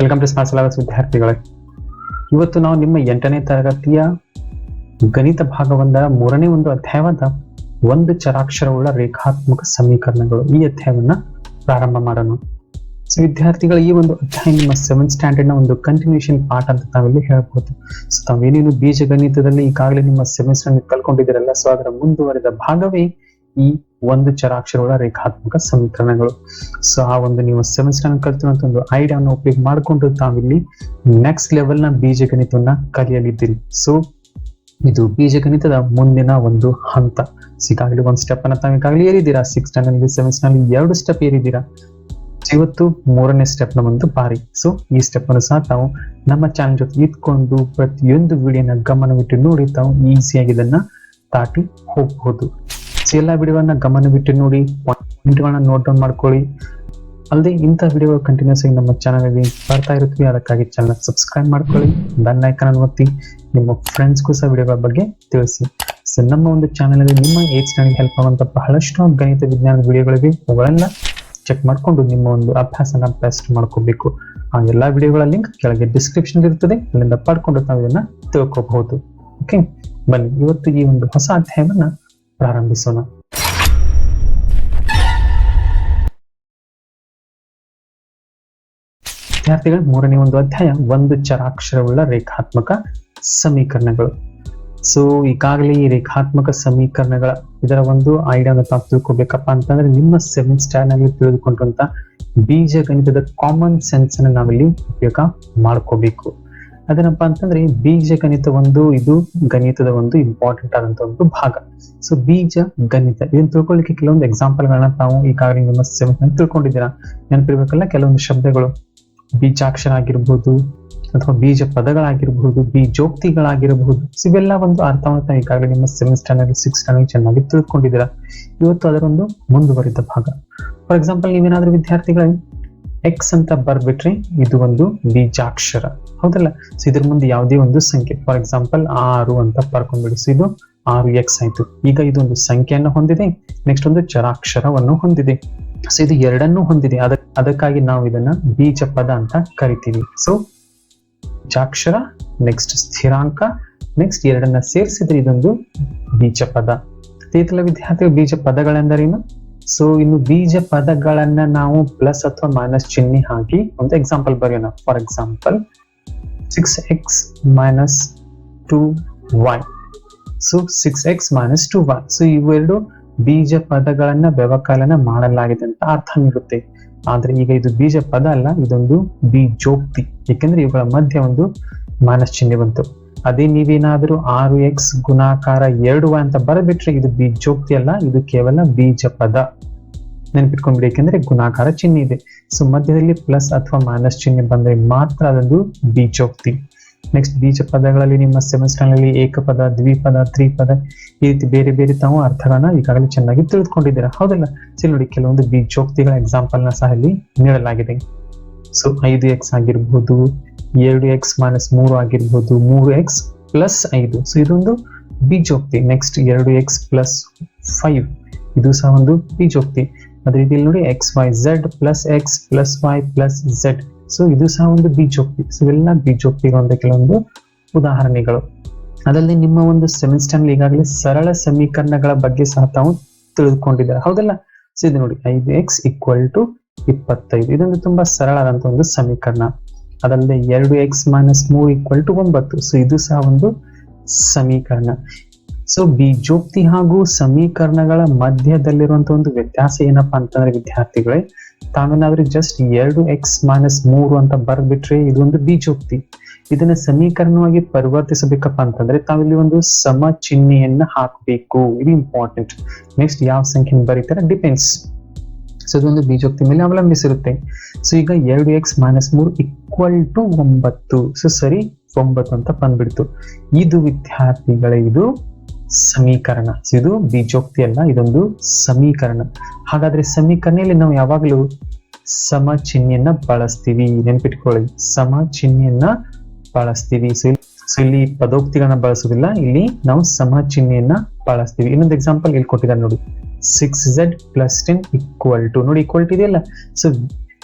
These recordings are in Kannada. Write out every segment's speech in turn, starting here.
ವೆಲ್ಕಮ್ ಟು ಸ್ಮಾರ್ಟ್ ಸಿಲೆಬಸ್ ವಿದ್ಯಾರ್ಥಿಗಳೇ. ಇವತ್ತು ನಾವು ನಿಮ್ಮ 8ನೇ ತರಗತಿಯ ಗಣಿತ ಭಾಗವೊಂದರ 3ನೇ ಒಂದು ಅಧ್ಯಾಯವಾದ ಒಂದು ಚರಾಕ್ಷರವುಳ್ಳ ರೇಖಾತ್ಮಕ ಸಮೀಕರಣಗಳು ಈ ಅಧ್ಯಾಯವನ್ನ ಪ್ರಾರಂಭ ಮಾಡೋಣ. ಸೊ ವಿದ್ಯಾರ್ಥಿಗಳು, ಈ ಒಂದು ಅಧ್ಯಾಯ ನಿಮ್ಮ 7th ಸ್ಟ್ಯಾಂಡರ್ಡ್ ನ ಒಂದು ಕಂಟಿನ್ಯೂಷನ್ ಪಾಠ ಅಂತ ತಾವಿಲ್ಲಿ ಹೇಳ್ಬೋದು. ಸೊ ತಾವೇನೇನು ಬೀಜಗಣಿತದಲ್ಲಿ ಈಗಾಗಲೇ ನಿಮ್ಮ 7th ಸ್ಟ್ಯಾಂಡರ್ಡ್ ಕಲ್ಕೊಂಡಿದ್ದೀರಲ್ಲ, ಸೊ ಅದರ ಮುಂದುವರೆದ ಭಾಗವೇ ಈ ಒಂದು ಚರಾಕ್ಷರಗಳ ರೇಖಾತ್ಮಕ ಸಮೀಕರಣಗಳು. ಸೊ ಆ ಒಂದು ನೀವು 7th ಸ್ಟ್ಯಾಂಡರ್ಡ್ ಕಲ್ತಿರುವಂತ ಒಂದು ಐಡಿಯಾವನ್ನು ಉಪಯೋಗ ಮಾಡಿಕೊಂಡು ತಾವಿಲ್ಲಿ ನೆಕ್ಸ್ಟ್ ಲೆವೆಲ್ ನ ಬೀಜಗಣಿತವನ್ನ ಕಲಿಯಲಿದ್ದೀರಿ. ಸೊ ಇದು ಬೀಜಗಣಿತದ ಮುಂದಿನ ಒಂದು ಹಂತ. ಈಗಾಗಲೇ ಒಂದು ಸ್ಟೆಪ್ ಅನ್ನ ತಾವು ಈಗಾಗಲೇ ಏರಿದ್ದೀರಾ. 6th standard 7th standard 2 step ಏರಿದ್ದೀರಾ. ಇವತ್ತು 3ನೇ ಸ್ಟೆಪ್ ನ ಒಂದು ಬಾರಿ. ಸೊ ಈ ಸ್ಟೆಪ್ ಅನ್ನು ಸಹ ತಾವು ನಮ್ಮ ಚಾನಲ್ ಜೊತೆ ಇಟ್ಕೊಂಡು ಪ್ರತಿಯೊಂದು ವಿಡಿಯೋನ ಗಮನವಿಟ್ಟು ನೋಡಿ ತಾವು ಈಸಿಯಾಗಿ ಇದನ್ನ ದಾಟಿ ಹೋಗಬಹುದು. ಎಲ್ಲ ವಿಡಿಯೋವನ್ನ ಗಮನವಿಟ್ಟು ನೋಡಿ, ಪಾಯಿಂಟ್ಗಳನ್ನ ನೋಟ್ ಡೌನ್ ಮಾಡ್ಕೊಳ್ಳಿ. ಅಲ್ಲದೆ ಇಂಥ ವಿಡಿಯೋಗಳು ಕಂಟಿನ್ಯೂಸ್ ಆಗಿ ನಮ್ಮ ಚಾನಲ್ ಅಲ್ಲಿ ಬರ್ತಾ ಇರುತ್ತವೆ. ಅದಕ್ಕಾಗಿ ಚಾನಲ್ ಸಬ್ಸ್ಕ್ರೈಬ್ ಮಾಡ್ಕೊಳ್ಳಿ, ಬೆಲ್ ಐಕಾನ್ ಒತ್ತಿ, ನಿಮ್ಮ ಫ್ರೆಂಡ್ಸ್ಗೂ ಸಹ ವಿಡಿಯೋಗಳ ಬಗ್ಗೆ ತಿಳಿಸಿ. ಸೊ ನಮ್ಮ ಒಂದು ಚಾನಲ್ ಅಲ್ಲಿ ನಿಮ್ಮ 8th ಸ್ಟ್ಯಾಂಡರ್ಡ್ ಹೆಲ್ಪ್ ಆಗುವಂತ ಬಹಳಷ್ಟು ಗಣಿತ ವಿಜ್ಞಾನದ ವಿಡಿಯೋಗಳಿವೆ. ಅವುಗಳೆಲ್ಲ ಚೆಕ್ ಮಾಡ್ಕೊಂಡು ನಿಮ್ಮ ಒಂದು ಅಭ್ಯಾಸನ ಬೆಸ್ಟ್ ಮಾಡ್ಕೋಬೇಕು. ಆ ಎಲ್ಲಾ ವಿಡಿಯೋಗಳ ಲಿಂಕ್ ಕೆಳಗೆ ಡಿಸ್ಕ್ರಿಪ್ಷನ್ ಇರ್ತದೆ, ಅಲ್ಲಿಂದ ಪಡ್ಕೊಂಡು ತಾವು ಇದನ್ನ ತಿಳ್ಕೋಬಹುದು. ಓಕೆ, ಬನ್ನಿ ಇವತ್ತು ಈ ಒಂದು ಹೊಸ ಅಧ್ಯಾಯವನ್ನ ಪ್ರಾರಂಭಿಸೋಣ. ವಿದ್ಯಾರ್ಥಿಗಳ 3ನೇ ಒಂದು ಅಧ್ಯಾಯ ಒಂದು ಚರಾಕ್ಷರವುಳ್ಳ ರೇಖಾತ್ಮಕ ಸಮೀಕರಣಗಳು. ಸೊ ಈಗಾಗಲೇ ಈ ರೇಖಾತ್ಮಕ ಸಮೀಕರಣಗಳ ಇದರ ಒಂದು ಐಡಿಯಾವನ್ನು ತಾವು ತಿಳ್ಕೊಬೇಕಪ್ಪ ಅಂತಂದ್ರೆ ನಿಮ್ಮ 7th ಸ್ಟ್ಯಾಂಡರ್ಡ್ ನಲ್ಲಿ ತಿಳಿದುಕೊಂಡಂತ ಬೀಜಗಣಿತದ ಕಾಮನ್ ಸೆನ್ಸ್ ಅನ್ನು ನಾವಿಲ್ಲಿ ಉಪಯೋಗ ಮಾಡ್ಕೋಬೇಕು. ಅದೇನಪ್ಪಾ ಅಂತಂದ್ರೆ ಬೀಜಗಣಿತ ಇದು ಗಣಿತದ ಒಂದು ಇಂಪಾರ್ಟೆಂಟ್ ಆದಂತ ಒಂದು ಭಾಗ. ಸೊ ಬೀಜ ಗಣಿತ ಇದನ್ನ ತಿಳ್ಕೊಳ್ಳಿಕ್ಕೆ ಕೆಲವೊಂದು ಎಕ್ಸಾಂಪಲ್ ಗಳನ್ನ ತಾವು ಈಗಾಗಲೇ ನಿಮ್ಮ 7th ನಲ್ಲಿ ತಿಳ್ಕೊಂಡಿದ್ದೀರಾ. ನೆನಪಿರ್ಬೇಕಲ್ಲ, ಕೆಲವೊಂದು ಶಬ್ದಗಳು ಬೀಜಾಕ್ಷರ ಆಗಿರ್ಬೋದು, ಅಥವಾ ಬೀಜ ಪದಗಳಾಗಿರ್ಬಹುದು, ಬೀಜೋಕ್ತಿಗಳಾಗಿರಬಹುದು. ಇವೆಲ್ಲ ಒಂದು ಅರ್ಥವನ್ನು ತಾವು ಈಗಾಗಲೇ ನಿಮ್ಮ 7th ಸ್ಟ್ಯಾಂಡರ್ಡ್ 6th ಸ್ಟ್ಯಾಂಡರ್ಡ್ ಚೆನ್ನಾಗಿ ತಿಳ್ಕೊಂಡಿದ್ದೀರಾ. ಇವತ್ತು ಅದರೊಂದು ಮುಂದುವರಿದ ಭಾಗ. ಫಾರ್ ಎಕ್ಸಾಂಪಲ್, ನೀವೇನಾದ್ರೂ ವಿದ್ಯಾರ್ಥಿಗಳೇ ಎಕ್ಸ್ ಅಂತ ಬರ್ಬಿಟ್ರೆ ಇದು ಒಂದು ಬೀಜಾಕ್ಷರ, ಹೌದಲ್ಲ. ಸೊ ಇದ್ರ ಮುಂದೆ ಯಾವುದೇ ಒಂದು ಸಂಖ್ಯೆ, ಫಾರ್ ಎಕ್ಸಾಂಪಲ್ 6 ಅಂತ ಬರ್ಕೊಂಡ್ಬಿಡಿ. ಸೊ ಇದು 6x ಆಯ್ತು. ಈಗ ಇದೊಂದು ಸಂಖ್ಯೆಯನ್ನು ಹೊಂದಿದೆ, ನೆಕ್ಸ್ಟ್ ಒಂದು ಚರಾಕ್ಷರವನ್ನು ಹೊಂದಿದೆ. ಸೊ ಇದು ಎರಡನ್ನೂ ಹೊಂದಿದೆ, ಅದಕ್ಕಾಗಿ ನಾವು ಇದನ್ನ ಬೀಜ ಪದ ಅಂತ ಕರಿತೀವಿ. ಸೊ ಬೀಜಾಕ್ಷರ, ನೆಕ್ಸ್ಟ್ ಸ್ಥಿರಾಂಕ, ನೆಕ್ಸ್ಟ್ ಎರಡನ್ನ ಸೇರಿಸಿದ್ರೆ ಇದೊಂದು ಬೀಜ ಪದ. ತಿಳಿತಲ್ಲ ವಿದ್ಯಾರ್ಥಿಗಳು, ಬೀಜ ಪದಗಳೆಂದರೇನು? ಸೊ ಇನ್ನು ಬೀಜ ಪದಗಳನ್ನ ನಾವು ಪ್ಲಸ್ ಅಥವಾ ಮೈನಸ್ ಚಿಹ್ನೆ ಹಾಕಿ ಒಂದು ಎಕ್ಸಾಂಪಲ್ ಬರೆಯೋಣ. For example 6x - 2y. So 6x - 2y. So ಇವೆರಡು ಬೀಜ ಪದಗಳನ್ನ ವ್ಯವಕಲನ ಮಾಡಲಾಗಿದೆ ಅಂತ ಅರ್ಥ ನೀಡುತ್ತೆ. ಆದ್ರೆ ಈಗ ಇದು ಬೀಜ ಪದ ಅಲ್ಲ, ಇದೊಂದು ಬೀಜೋಕ್ತಿ. ಏಕೆಂದ್ರೆ ಇವುಗಳ ಮಧ್ಯೆ ಒಂದು ಮೈನಸ್ ಚಿಹ್ನೆ ಬಂತು. ಅದೇ ನೀವೇನಾದ್ರೂ 6x ಗುಣಾಕಾರ 2y ಅಂತ ಬರಬಿಟ್ರೆ ಇದು ಬೀಜೋಕ್ತಿ ಅಲ್ಲ, ಇದು ಕೇವಲ ಬೀಜ ಪದ. ನೆನಪಿಟ್ಕೊಂಡ್ಬಿಡಿ, ಏಕೆಂದ್ರೆ ಗುಣಾಕಾರ ಚಿಹ್ನೆ ಇದೆ. ಸೊ ಮಧ್ಯದಲ್ಲಿ ಪ್ಲಸ್ ಅಥವಾ ಮೈನಸ್ ಚಿಹ್ನೆ ಬಂದ್ರೆ ಮಾತ್ರ ಅದೊಂದು ಬೀಜೋಕ್ತಿ. ನೆಕ್ಸ್ಟ್ ಬೀಜ ಪದಗಳಲ್ಲಿ ನಿಮ್ಮ 7th ಸ್ಟ್ಯಾಂಡರ್ಡ್ ಅಲ್ಲಿ ಏಕಪದ, ದ್ವಿಪದ, ತ್ರಿಪದ, ಈ ರೀತಿ ಬೇರೆ ಬೇರೆ ತಾವು ಅರ್ಥಗಳನ್ನ ಈಗಾಗಲೇ ಚೆನ್ನಾಗಿ ತಿಳಿದುಕೊಂಡಿದ್ದೀರಾ, ಹೌದಲ್ಲ. ಸರಿ ನೋಡಿ, ಕೆಲವೊಂದು ಬೀಜೋಕ್ತಿಗಳ ಎಕ್ಸಾಂಪಲ್ ನ ಸಹ ಇಲ್ಲಿ ನೀಡಲಾಗಿದೆ. ಸೊ 5x ಆಗಿರ್ಬೋದು, 2x - 3 ಆಗಿರ್ಬೋದು, 3x + 5. ಸೊ ಇದೊಂದು ಬೀಜೋಕ್ತಿ. ನೆಕ್ಸ್ಟ್ 2x + 5, ಇದು ಸಹ ಒಂದು ಬೀಜೋಕ್ತಿ. ಅದೇ ರೀತಿ ನೋಡಿ xyz + x + y + z. So ಇದು ಸಹ ಒಂದು ಬೀಜೋಕ್ತಿ. ಸೊ ಇವೆಲ್ಲ ಬೀಜೋಕ್ತಿಗಳ ಕೆಲವೊಂದು ಉದಾಹರಣೆಗಳು. ಅದಲ್ಲದೆ ನಿಮ್ಮ ಒಂದು 7th ಸ್ಟ್ಯಾಂಡರ್ಡ್ ಈಗಾಗಲೇ ಸರಳ ಸಮೀಕರಣಗಳ ಬಗ್ಗೆ ಸಹ ತಾವು ತಿಳಿದುಕೊಂಡಿದ್ದಾರೆ, ಹೌದಲ್ಲ. ಸೊ ಇದು ನೋಡಿ 5x = 25. ಇದೊಂದು ತುಂಬಾ ಸರಳವಾದಂತ ಒಂದು ಸಮೀಕರಣ. ಅದಲ್ಲದೆ 2x - 3 = 9. ಸೊ ಇದು ಸಹ ಒಂದು ಸಮೀಕರಣ. ಸೊ ಬೀಜೋಕ್ತಿ ಹಾಗೂ ಸಮೀಕರಣಗಳ ಮಧ್ಯದಲ್ಲಿರುವಂತಹ ಒಂದು ವ್ಯತ್ಯಾಸ ಏನಪ್ಪಾ ಅಂತಂದ್ರೆ ವಿದ್ಯಾರ್ಥಿಗಳೇ, ತಾವೇನಾದ್ರೂ ಜಸ್ಟ್ 2x - 3 ಅಂತ ಬರ್ಬಿಟ್ರೆ ಇದು ಒಂದು ಬೀಜೋಕ್ತಿ. ಇದನ್ನ ಸಮೀಕರಣವಾಗಿ ಪರಿವರ್ತಿಸಬೇಕಪ್ಪ ಅಂತಂದ್ರೆ ತಾವಿಲ್ಲಿ ಒಂದು ಸಮ ಚಿಹ್ನೆಯನ್ನ ಹಾಕಬೇಕು. ಇದು ಇಂಪಾರ್ಟೆಂಟ್. ನೆಕ್ಸ್ಟ್ ಯಾವ ಸಂಖ್ಯೆ ಬರೀತಾರೆ ಡಿಪೆಂಡ್ಸ್. ಸೊ ಇದೊಂದು ಬೀಜೋಕ್ತಿ ಮೇಲೆ ಅವಲಂಬಿಸಿರುತ್ತೆ. ಸೊ ಈಗ 2x - 3 = 9. ಸೊ ಸರಿ, 9 ಅಂತ ಬಂದ್ಬಿಡ್ತು. ಇದು ವಿದ್ಯಾರ್ಥಿಗಳೇ ಇದು ಸಮೀಕರಣ. ಇದು ಬೀಜೋಕ್ತಿ ಅಲ್ಲ, ಇದೊಂದು ಸಮೀಕರಣ. ಹಾಗಾದ್ರೆ ಸಮೀಕರಣದಲ್ಲಿ ನಾವು ಯಾವಾಗಲೂ ಸಮ ಚಿಹ್ನೆಯನ್ನ ಬಳಸ್ತೀವಿ. ನೆನ್ಪಿಟ್ಕೊಳ್ಳಿ, ಸಮ ಚಿಹ್ನೆಯನ್ನ ಬಳಸ್ತೀವಿ. ಸೊ ಇಲ್ಲಿ ಪದೋಕ್ತಿಗಳನ್ನ ಬಳಸೋದಿಲ್ಲ, ಇಲ್ಲಿ ನಾವು ಸಮ ಚಿಹ್ನೆಯನ್ನ ಬಳಸ್ತೀವಿ. ಇನ್ನೊಂದು ಎಕ್ಸಾಂಪಲ್ ಇಲ್ಲಿ ಕೊಟ್ಟಿದ್ದಾರೆ ನೋಡಿ, 6z + 10 = ನೋಡಿ ಈಕ್ವಾಲಿಟಿ ಇದೆಯಲ್ಲ. ಸೊ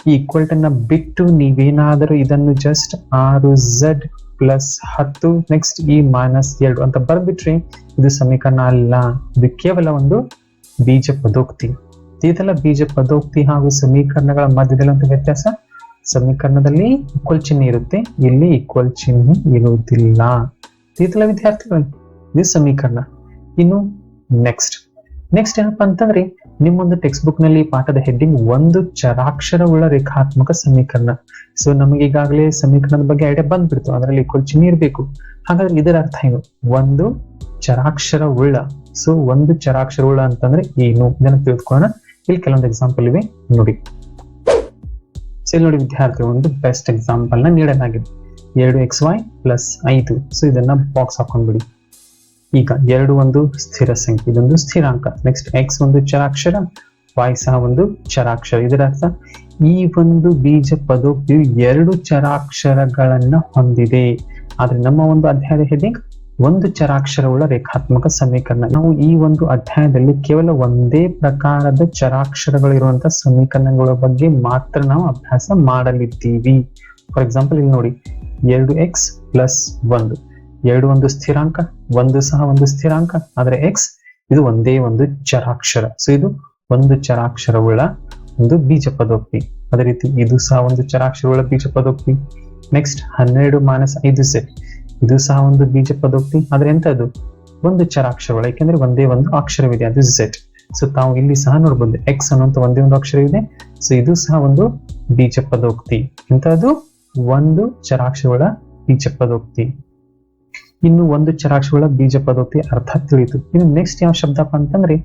ಈ ಈಕ್ವಲ್ ಟನ್ನ ಬಿಟ್ಟು ನೀವೇನಾದರೂ ಇದನ್ನು ಜಸ್ಟ್ 6z ಪ್ಲಸ್ 10 ನೆಕ್ಸ್ಟ್ ಈ -2 ಅಂತ ಬರ್ಬಿಟ್ರೆ ಇದು ಸಮೀಕರಣ ಅಲ್ಲ, ಇದು ಕೇವಲ ಒಂದು ಬೀಜ ಪದೋಕ್ತಿ. ಇದೆಲ್ಲ ಬೀಜ ಪದೋಕ್ತಿ ಹಾಗೂ ಸಮೀಕರಣಗಳ ಮಧ್ಯದಲ್ಲಿ ವ್ಯತ್ಯಾಸ, ಸಮೀಕರಣದಲ್ಲಿ ಈಕ್ವಲ್ ಚಿಹ್ನೆ ಇರುತ್ತೆ, ಇಲ್ಲಿ ಈಕ್ವಲ್ ಚಿಹ್ನೆ ಇರುವುದಿಲ್ಲ. ಇದೆಲ್ಲ ವಿದ್ಯಾರ್ಥಿಗಳು ಇದು ಸಮೀಕರಣ. ಇನ್ನು ನೆಕ್ಸ್ಟ್ ಏನಪ್ಪಾ ಅಂತಂದ್ರೆ ನಿಮ್ಮೊಂದು ಟೆಕ್ಸ್ಟ್ ಬುಕ್ ನಲ್ಲಿ ಪಾಠದ ಹೆಡ್ಡಿಂಗ್ ಒಂದು ಚರಾಕ್ಷರವುಳ್ಳ ರೇಖಾತ್ಮಕ ಸಮೀಕರಣ. ಸೊ ನಮಗೆ ಈಗಾಗಲೇ ಸಮೀಕರಣದ ಬಗ್ಗೆ ಐಡಿಯಾ ಬಂದ್ಬಿಡ್ತು, ಅದರಲ್ಲಿ ಈಕ್ವಲ್ ಚಿಹ್ನೆ ಇರಬೇಕು. ಹಾಗಾದ್ರೆ ಇದರ ಅರ್ಥ ಏನು? ಒಂದು ಚರಾಕ್ಷರವುಳ್ಳ. ಸೊ ಒಂದು ಚರಾಕ್ಷರವುಳ್ಳ ಅಂತಂದ್ರೆ ಏನು ಇದನ್ನು ತಿಳ್ಕೊಳ್ಳೋಣ. ಇಲ್ಲಿ ಕೆಲವೊಂದು ಎಕ್ಸಾಂಪಲ್ ಇವೆ ನೋಡಿ. ಸೊ ನೋಡಿ ವಿದ್ಯಾರ್ಥಿ, ಒಂದು ಬೆಸ್ಟ್ ಎಕ್ಸಾಂಪಲ್ ನ ನೀಡಲಾಗಿದೆ. 2xy plus 5. ಸೊ ಇದನ್ನ ಬಾಕ್ಸ್ ಹಾಕೊಂಡ್ಬಿಡಿ. ಈಗ 2 ಒಂದು ಸ್ಥಿರ ಸಂಖ್ಯೆ, ಇದೊಂದು ಸ್ಥಿರಾಂಕ. ನೆಕ್ಸ್ಟ್ x ಒಂದು ಚರಾಕ್ಷರ, y ಸಹ ಒಂದು ಚರಾಕ್ಷರ. ಇದರ ಅರ್ಥ ಈ ಒಂದು ಬೀಜ ಪದೋಕ್ತಿಯು 2 ಚರಾಕ್ಷರಗಳನ್ನ ಹೊಂದಿದೆ. ಆದ್ರೆ ನಮ್ಮ ಒಂದು ಅಧ್ಯಾಯದ ಹೆಡ್ಡಿಂಗ್ ಒಂದು ಚರಾಕ್ಷರವುಳ್ಳ ರೇಖಾತ್ಮಕ ಸಮೀಕರಣ. ನಾವು ಈ ಒಂದು ಅಧ್ಯಾಯದಲ್ಲಿ ಕೇವಲ ಒಂದೇ ಪ್ರಕಾರದ ಚರಾಕ್ಷರಗಳಿರುವಂತಹ ಸಮೀಕರಣಗಳ ಬಗ್ಗೆ ಮಾತ್ರ ನಾವು ಅಭ್ಯಾಸ ಮಾಡಲಿದ್ದೀವಿ. ಫಾರ್ ಎಕ್ಸಾಂಪಲ್ ಇಲ್ಲಿ ನೋಡಿ, 2x ಪ್ಲಸ್ 1. 2 ಒಂದು ಸ್ಥಿರಾಂಕ, 1 ಸಹ ಒಂದು ಸ್ಥಿರಾಂಕ, ಆದ್ರೆ x ಇದು ಒಂದೇ ಒಂದು ಚರಾಕ್ಷರ. ಸೊ ಇದು ಒಂದು ಚರಾಕ್ಷರವುಳ್ಳ ಒಂದು ಬೀಜ ಪದೋಕ್ತಿ. ಅದೇ ರೀತಿ ಇದು ಸಹ ಒಂದು ಚರಾಕ್ಷರವುಳ್ಳ ಬೀಜ ಪದೋಕ್ತಿ. Next 12 - 5z. ಇದು ಸಹ ಒಂದು ಬೀಜ ಪದೋಕ್ತಿ, ಆದ್ರೆ ಎಂತದ್ದು ಒಂದು ಚರಾಕ್ಷರವುಳ್ಳ, ಯಾಕೆಂದ್ರೆ ಒಂದೇ ಒಂದು ಅಕ್ಷರವಿದೆ, ಅದು z. ಸೊ ತಾವು ಇಲ್ಲಿ ಸಹ ನೋಡ್ಬೋದು x ಅನ್ನುವಂತ ಒಂದೇ ಒಂದು ಅಕ್ಷರ ಇದೆ. ಸೊ ಇದು ಸಹ ಒಂದು ಬೀಜ ಪದೋಕ್ತಿ, ಇಂತಹದ್ದು ಒಂದು ಚರಾಕ್ಷರವುಳ್ಳ ಬೀಜ ಪದೋಕ್ತಿ. ಇನ್ನು ಒಂದು ಚರಾಕ್ಷರವುಳ್ಳ ಬೀಜ ಪದೋಕ್ತಿ ಅರ್ಥ ತಿಳಿಯಿತು. ಇನ್ನು ನೆಕ್ಸ್ಟ್ ಯಾವ ಶಬ್ದಪ್ಪ ಅಂತಂದ್ರೆ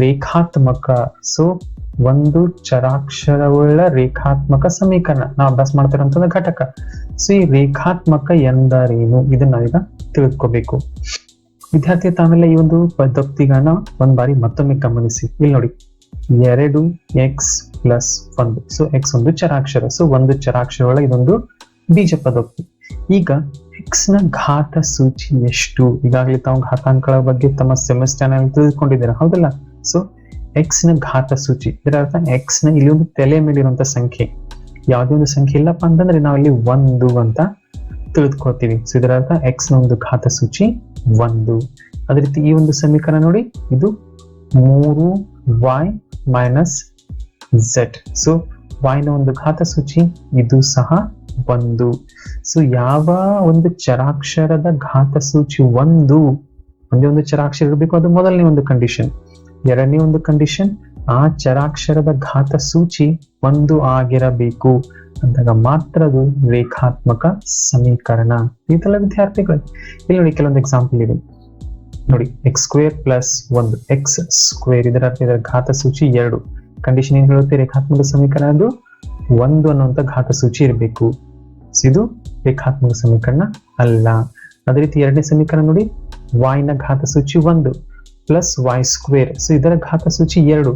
ರೇಖಾತ್ಮಕ. ಸೊ ಒಂದು ಚರಾಕ್ಷರವುಳ್ಳ ರೇಖಾತ್ಮಕ ಸಮೀಕರಣ ನಾವು ಅಭ್ಯಾಸ ಮಾಡ್ತಿರೋಂಥದ್ದು ಘಟಕ. ಸೊ ಈ ರೇಖಾತ್ಮಕ ಎಂದರೇನು ಇದನ್ನ ನಾವೀಗ ತಿಳ್ಕೋಬೇಕು. ವಿದ್ಯಾರ್ಥಿ ತಾವೆಲ್ಲ ಈ ಒಂದು ಪದೋಕ್ತಿಗಳನ್ನ ಒಂದ್ ಬಾರಿ ಮತ್ತೊಮ್ಮೆ ಗಮನಿಸಿ. ಇಲ್ಲಿ ನೋಡಿ, 2x ಪ್ಲಸ್ 1. ಸೊ x ಒಂದು ಚರಾಕ್ಷರ, ಸೊ ಒಂದು ಚರಾಕ್ಷರವುಳ್ಳ ಇದೊಂದು ಬೀಜ ಪದೋಕ್ತಿ. ಈಗ x ನ ಘಾತ ಸೂಚಿ ಎಷ್ಟು? ಈಗಾಗಲೇ ತಾವು ಘಾತಾಂಕಗಳ ಬಗ್ಗೆ ತಮ್ಮ ಸೆಮಿಸ್ಟರ್ ನಲ್ಲಿ ತಿಳಿದುಕೊಂಡಿದ್ದೀರಾ, ಹೌದಲ್ಲ? ಸೊ x ನ ಘಾತ ಸೂಚಿ, ಇದರ ಅರ್ಥ x ನ ಇಲ್ಲಿ ಒಂದು ತಲೆ ಮೇಲಿರುವಂತ ಸಂಖ್ಯೆ, ಯಾವುದೇ ಒಂದು ಸಂಖ್ಯೆ ಇಲ್ಲಪ್ಪ ಅಂತಂದ್ರೆ ನಾವಿಲ್ಲಿ 1 ಅಂತ ತಿಳಿದುಕೊಳ್ತೀವಿ. ಸೊ ಇದರ ಅರ್ಥ x ನ ಒಂದು ಘಾತ ಸೂಚಿ 1. ಅದೇ ರೀತಿ ಈ ಒಂದು ಸಮೀಕರಣ ನೋಡಿ, ಇದು 3y - z. ಸೊ y ನ ಒಂದು ಘಾತ ಸೂಚಿ ಇದು ಸಹ 1. ಸೊ ಯಾವ ಒಂದು ಚರಾಕ್ಷರದ ಘಾತ ಸೂಚಿ 1 ಒಂದೇ ಒಂದು ಚರಾಕ್ಷರ ಇರಬೇಕು, ಅದು ಮೊದಲನೇ ಒಂದು ಕಂಡೀಷನ್. ಎರಡನೇ ಒಂದು ಕಂಡೀಷನ್, ಆ ಚರಾಕ್ಷರದ ಘಾತ ಸೂಚಿ 1 ಆಗಿರಬೇಕು ಅಂದಾಗ ಮಾತ್ರ ಅದು ರೇಖಾತ್ಮಕ ಸಮೀಕರಣ. ಇದೆಲ್ಲ ವಿದ್ಯಾರ್ಥಿಗಳು ಇಲ್ಲಿ ನೋಡಿ ಕೆಲವೊಂದು ಎಕ್ಸಾಂಪಲ್ ಇದೆ ನೋಡಿ. x² ಪ್ಲಸ್ 1 x², ಇದರ ಅರ್ಥ ಇದರ ಘಾತ ಸೂಚಿ 2. ಕಂಡೀಷನ್ ಏನ್ ಹೇಳುತ್ತೆ? ರೇಖಾತ್ಮಕ ಸಮೀಕರಣ ಅದು 1 ಅನ್ನುವಂತ ಘಾತ ಸೂಚಿ ಇರಬೇಕು. ಇದು ರೇಖಾತ್ಮಕ ಸಮೀಕರಣ ಅಲ್ಲ. ಅದೇ ರೀತಿ ಎರಡನೇ ಸಮೀಕರಣ ನೋಡಿ, y ನ ಘಾತ ಸೂಚಿ 1 ಪ್ಲಸ್ y². ಸೊ ಇದರ ಘಾತ ಸೂಚಿ 2.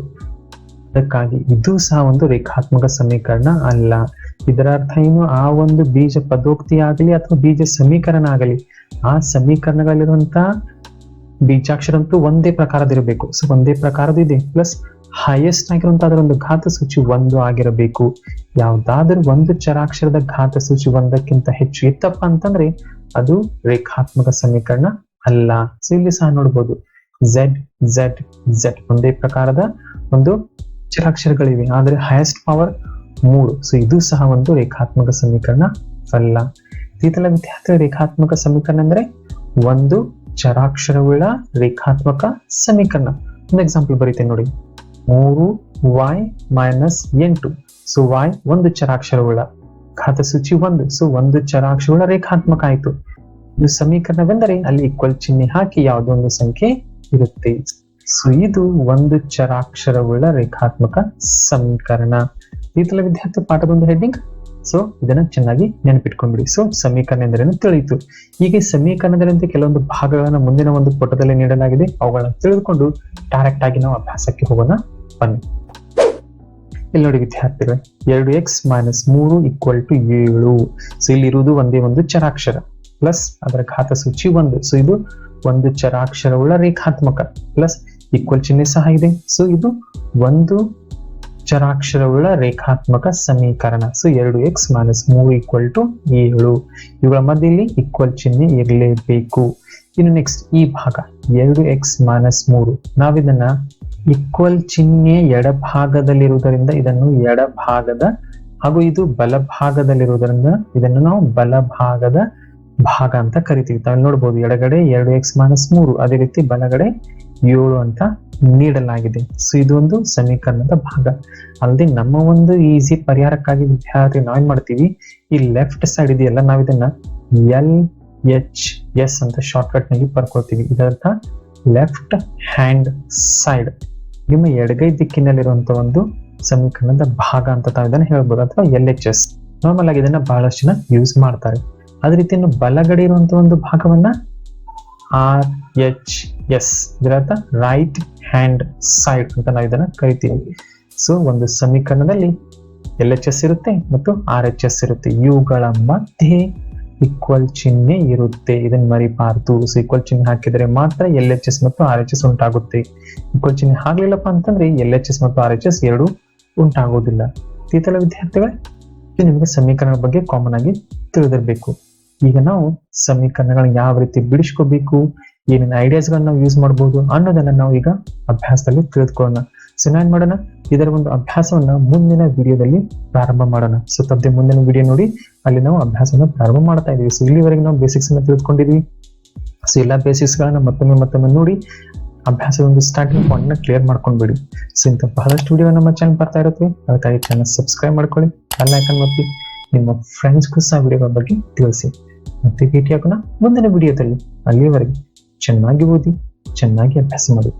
ಅದಕ್ಕಾಗಿ ಇದು ಸಹ ಒಂದು ರೇಖಾತ್ಮಕ ಸಮೀಕರಣ ಅಲ್ಲ. ಇದರ ಅರ್ಥ ಏನು? ಆ ಒಂದು ಬೀಜ ಪದೋಕ್ತಿ ಆಗಲಿ ಅಥವಾ ಬೀಜ ಸಮೀಕರಣ ಆಗಲಿ, ಆ ಸಮೀಕರಣಗಳಲ್ಲಿರುವಂತಹ ಬೀಜಾಕ್ಷರ ಅಂತೂ ಒಂದೇ ಪ್ರಕಾರದಿರಬೇಕು. ಸೊ ಒಂದೇ ಪ್ರಕಾರದ ಇದೆ, ಪ್ಲಸ್ ಹೈಯೆಸ್ಟ್ ಆಗಿರುವಂತ ಅದರ ಒಂದು ಘಾತ ಸೂಚಿ 1 ಆಗಿರಬೇಕು. ಯಾವ್ದಾದ್ರೂ ಒಂದು ಚರಾಕ್ಷರದ ಘಾತ ಸೂಚಿ 1ಕ್ಕಿಂತ ಹೆಚ್ಚು ಇತ್ತಪ್ಪ ಅಂತಂದ್ರೆ ಅದು ರೇಖಾತ್ಮಕ ಸಮೀಕರಣ ಅಲ್ಲ. ಸೊ ಇಲ್ಲಿ ಸಹ ನೋಡ್ಬೋದು z z z ಒಂದೇ ಪ್ರಕಾರದ ಒಂದು ಚರಾಕ್ಷರಗಳಿವೆ, ಆದ್ರೆ ಹೈಯೆಸ್ಟ್ ಪವರ್ 3. ಸೊ ಇದು ಸಹ ಒಂದು ರೇಖಾತ್ಮಕ ಸಮೀಕರಣ ಅಲ್ಲ. ಇದೆಲ್ಲ ವಿದ್ಯಾರ್ಥಿ ರೇಖಾತ್ಮಕ ಸಮೀಕರಣ ಅಂದ್ರೆ ಒಂದು ಚರಾಕ್ಷರವುಳ್ಳ ರೇಖಾತ್ಮಕ ಸಮೀಕರಣ. ಒಂದು ಎಕ್ಸಾಂಪಲ್ ಬರೀತೇನೆ ನೋಡಿ, 3y - 8. ಸೊ y ಒಂದು ಚರಾಕ್ಷರವುಳ್ಳ, ಘಾತ ಸೂಚಿ 1. ಸೊ ಒಂದು ಚರಾಕ್ಷರವುಳ್ಳ ರೇಖಾತ್ಮಕ ಆಯ್ತು. ಇದು ಸಮೀಕರಣವೆಂದರೆ ಅಲ್ಲಿ ಈಕ್ವಲ್ ಚಿಹ್ನೆ ಹಾಕಿ ಯಾವುದೋ ಒಂದು ಸಂಖ್ಯೆ ಇರುತ್ತೆ. ಸೊ ಇದು ಒಂದು ಚರಾಕ್ಷರವುಳ್ಳ ರೇಖಾತ್ಮಕ ಸಮೀಕರಣ. ಇದೆಲ್ಲ ವಿದ್ಯಾರ್ಥಿ ಪಾಠದ ಒಂದು ಹೆಡ್ಡಿಂಗ್. ಸೊ ಇದನ್ನ ಚೆನ್ನಾಗಿ ನೆನಪಿಟ್ಕೊಂಡ್ಬಿಡಿ. ಸೊ ಸಮೀಕರಣ ಎಂದರೇನು ತಿಳಿಯಿತು. ಹೀಗೆ ಸಮೀಕರಣದಲ್ಲಿ ಕೆಲವೊಂದು ಭಾಗಗಳನ್ನ ಮುಂದಿನ ಒಂದು ಪುಟದಲ್ಲಿ ನೀಡಲಾಗಿದೆ, ಅವುಗಳನ್ನ ತಿಳಿದುಕೊಂಡು ಡೈರೆಕ್ಟ್ ಆಗಿ ನಾವು ಅಭ್ಯಾಸಕ್ಕೆ ಹೋಗೋಣ ಬನ್ನಿ. ಇಲ್ಲಿ ನೋಡಿ ವಿದ್ಯಾರ್ಥಿಗಳು, 2x - 3 = 7. ಸೊ ಇಲ್ಲಿ ಇರುವುದು ಒಂದೇ ಒಂದು ಚರಾಕ್ಷರ ಪ್ಲಸ್ ಅದರ ಘಾತ ಸೂಚಿ 1. ಸೊ ಇದು ಒಂದು ಚರಾಕ್ಷರವುಳ್ಳ ರೇಖಾತ್ಮಕ ಪ್ಲಸ್ ಈಕ್ವಲ್ ಚಿಹ್ನೆ ಸಹ ಇದೆ. ಸೊ ಇದು ಒಂದು ಚರಾಕ್ಷರವುಳ್ಳ ರೇಖಾತ್ಮಕ ಸಮೀಕರಣ. So 2x - 3 = 7. ಇವುಗಳ ಮಧ್ಯೆ ಇಲ್ಲಿ ಈಕ್ವಲ್ ಚಿಹ್ನೆ ಇರಲೇಬೇಕು. ಇನ್ನು ನೆಕ್ಸ್ಟ್ ಈ ಭಾಗ 2x - 3, ನಾವಿದನ್ನ ಈಕ್ವಲ್ ಚಿಹ್ನೆ ಎಡಭಾಗದಲ್ಲಿರುವುದರಿಂದ ಇದನ್ನು ಎಡಭಾಗದ ಹಾಗೂ ಇದು ಬಲಭಾಗದಲ್ಲಿರುವುದರಿಂದ ಇದನ್ನು ನಾವು ಬಲಭಾಗದ ಭಾಗ ಅಂತ ಕರಿತೀವಿ. ತಾವು ನೋಡಬಹುದು ಎಡಗಡೆ 2x - 3, ಅದೇ ರೀತಿ ಬಲಗಡೆ 7 ಅಂತ ನೀಡಲಾಗಿದೆ. ಸೊ ಇದು ಒಂದು ಸಮೀಕರಣದ ಭಾಗ. ಅಲ್ಲದೆ ನಮ್ಮ ಒಂದು ಈಸಿ ಪರಿಹಾರಕ್ಕಾಗಿ ವಿದ್ಯಾರ್ಥಿ ನಾವೇನ್ ಮಾಡ್ತೀವಿ, ಈ ಲೆಫ್ಟ್ ಸೈಡ್ ಇದೆಯಲ್ಲ, ನಾವಿದನ್ನ LHS ಅಂತ ಶಾರ್ಟ್ಕಟ್ ನಲ್ಲಿ ಬರ್ಕೊಳ್ತೀವಿ. ಇದರರ್ಥ ಲೆಫ್ಟ್ ಹ್ಯಾಂಡ್ ಸೈಡ್, ನಿಮ್ಮ ಎಡಗೈ ದಿಕ್ಕಿನಲ್ಲಿರುವಂತಹ ಒಂದು ಸಮೀಕರಣದ ಭಾಗ ಅಂತ ತಾವು ಇದನ್ನ ಹೇಳ್ಬೋದು, ಅಥವಾ LHS. ನಾರ್ಮಲ್ ಆಗಿ ಇದನ್ನ ಬಹಳಷ್ಟು ಜನ ಯೂಸ್ ಮಾಡ್ತಾರೆ. ಅದೇ ರೀತಿ ಇನ್ನು ಬಲಗಡೆ ಇರುವಂತಹ ಒಂದು ಭಾಗವನ್ನ RHS, ಇದರರ್ಥ ರೈಟ್ ಹ್ಯಾಂಡ್ ಸೈಡ್ ಅಂತ ನಾವು ಇದನ್ನ ಕರಿತೀವಿ. ಸೊ ಒಂದು ಸಮೀಕರಣದಲ್ಲಿ LHS ಇರುತ್ತೆ ಮತ್ತು RHS ಇರುತ್ತೆ. ಇವುಗಳ ಮಧ್ಯೆ ಈಕ್ವಲ್ ಚಿಹ್ನೆ ಇರುತ್ತೆ, ಇದನ್ನ ಮರಿಬಾರ್ದು. ಸೊ ಈಕ್ವಲ್ ಚಿಹ್ನೆ ಹಾಕಿದರೆ ಮಾತ್ರ LHS ಮತ್ತು RHS ಉಂಟಾಗುತ್ತೆ. ಈಕ್ವಲ್ ಚಿಹ್ನೆ ಹಾಕ್ಲಿಲ್ಲಪ್ಪ ಅಂತಂದ್ರೆ LHS ಮತ್ತು RHS ಎರಡು ಉಂಟಾಗೋದಿಲ್ಲ. ಈತಲ ವಿದ್ಯಾರ್ಥಿಗಳೇ, ಇದು ನಿಮಗೆ ಸಮೀಕರಣಗಳ ಬಗ್ಗೆ ಕಾಮನ್ ಆಗಿ ತಿಳಿದಿರಬೇಕು. ಈಗ ನಾವು ಸಮೀಕರಣಗಳನ್ನ ಯಾವ ರೀತಿ ಬಿಡಿಸ್ಕೋಬೇಕು, ಏನೇನು ಐಡಿಯಾಸ್ ಗಳನ್ನ ನಾವು ಯೂಸ್ ಮಾಡಬಹುದು ಅನ್ನೋದನ್ನ ನಾವು ಈಗ ಅಭ್ಯಾಸದಲ್ಲಿ ತಿಳಿದುಕೊಳ್ಳೋಣ. ಸೊ ನಾನ್ ಮಾಡೋಣ, ಇದರ ಒಂದು ಅಭ್ಯಾಸವನ್ನ ಮುಂದಿನ ವಿಡಿಯೋದಲ್ಲಿ ಪ್ರಾರಂಭ ಮಾಡೋಣ. ಸೊ ತಪ್ಪದೆ ಮುಂದಿನ ವಿಡಿಯೋ ನೋಡಿ, ಅಲ್ಲಿ ನಾವು ಅಭ್ಯಾಸವನ್ನ ಪ್ರಾರಂಭ ಮಾಡ್ತಾ ಇದೀವಿ. ಸೊ ಇಲ್ಲಿವರೆಗೆ ನಾವು ಬೇಸಿಕ್ಸ್ ಅನ್ನ ತಿಳಿದುಕೊಂಡಿದ್ವಿ. ಸೊ ಎಲ್ಲಾ ಬೇಸಿಕ್ಸ್ ಗಳನ್ನ ಮತ್ತೊಮ್ಮೆ ನೋಡಿ ಅಭ್ಯಾಸದ ಒಂದು ಸ್ಟಾರ್ಟಿಂಗ್ ಪಾಯಿಂಟ್ ನ ಕ್ಲಿಯರ್ ಮಾಡ್ಕೊಂಡ್ಬಿಡಿ. ಸೊ ಇಂಥ ಬಹಳಷ್ಟು ವಿಡಿಯೋ ನಮ್ಮ ಚಾನಲ್ ಬರ್ತಾ ಇರುತ್ತೆ, ಅದಕ್ಕಾಗಿ ಚಾನಲ್ ಸಬ್ಸ್ಕ್ರೈಬ್ ಮಾಡ್ಕೊಳ್ಳಿ, ಬೆಲ್ ಐಕಾನ್ ಒತ್ತಿ, ನಿಮ್ಮ ಫ್ರೆಂಡ್ಸ್ಗೂ ಸಹ ವಿಡಿಯೋಗಳ ಬಗ್ಗೆ ತಿಳಿಸಿ. ಮತ್ತೆ ಭೇಟಿಯಾಗೋಣ ಮುಂದಿನ ವಿಡಿಯೋದಲ್ಲಿ. ಅಲ್ಲಿಯವರೆಗೆ ಚೆನ್ನಾಗಿ ಓದಿ, ಚೆನ್ನಾಗಿ ಅಭ್ಯಾಸ ಮಾಡಿ.